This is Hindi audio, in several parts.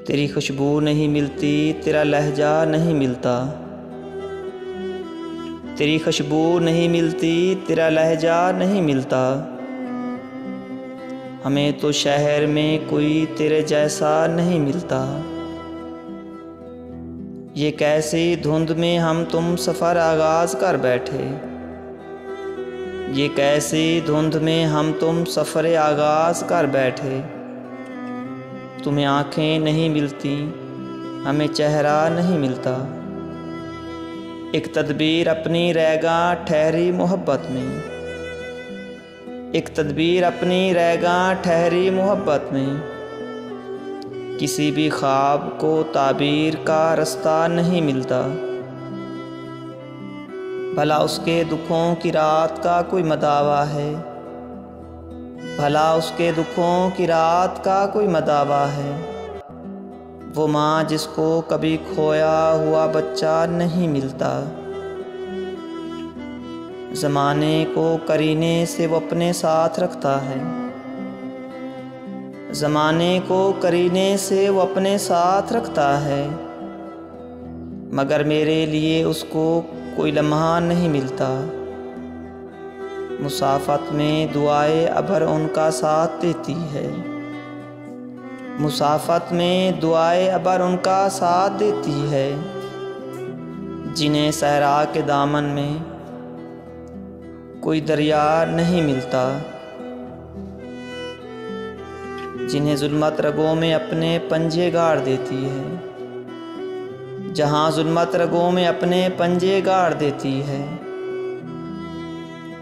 तेरी खुशबू नहीं मिलती, तेरा लहजा नहीं मिलता। तेरी खुशबू नहीं मिलती, तेरा लहजा नहीं मिलता। हमें तो शहर में कोई तेरे जैसा नहीं मिलता। ये कैसी धुंध में हम तुम सफ़र आगाज़ कर बैठे। ये कैसी धुंध में हम तुम सफ़र आगाज़ कर बैठे। तुम्हें आँखें नहीं मिलती, हमें चेहरा नहीं मिलता। एक तदबीर अपनी रहेगा ठहरी मोहब्बत में। एक तदबीर अपनी रहेगा ठहरी मोहब्बत में। किसी भी ख्वाब को ताबीर का रास्ता नहीं मिलता। भला उसके दुखों की रात का कोई मदावा है। भला उसके दुखों की रात का कोई मदावा है। वो माँ जिसको कभी खोया हुआ बच्चा नहीं मिलता। ज़माने को करीने से वो अपने साथ रखता है। ज़माने को करीने से वो अपने साथ रखता है। मगर मेरे लिए उसको कोई लम्हा नहीं मिलता। मुसाफत में दुआएं अबर उनका साथ देती है। मुसाफत में दुआएं अबर उनका साथ देती है। जिन्हें सहरा के दामन में कोई दरिया नहीं मिलता। जिन्हें जुल्मत रगों में अपने पंजे गाड़ देती है। जहाँ जुल्मत रगों में अपने पंजे गाड़ देती है।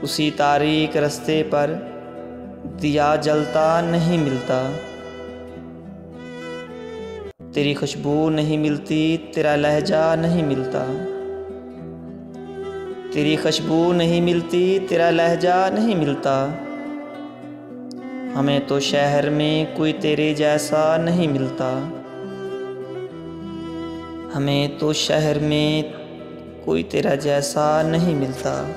उसी तारीक रास्ते पर दिया जलता नहीं मिलता। तेरी खुशबू नहीं मिलती, तेरा लहजा नहीं मिलता। तेरी खुशबू नहीं मिलती, तेरा लहजा नहीं मिलता। हमें तो शहर में कोई तेरे जैसा नहीं मिलता। हमें तो शहर में कोई तेरा जैसा नहीं मिलता।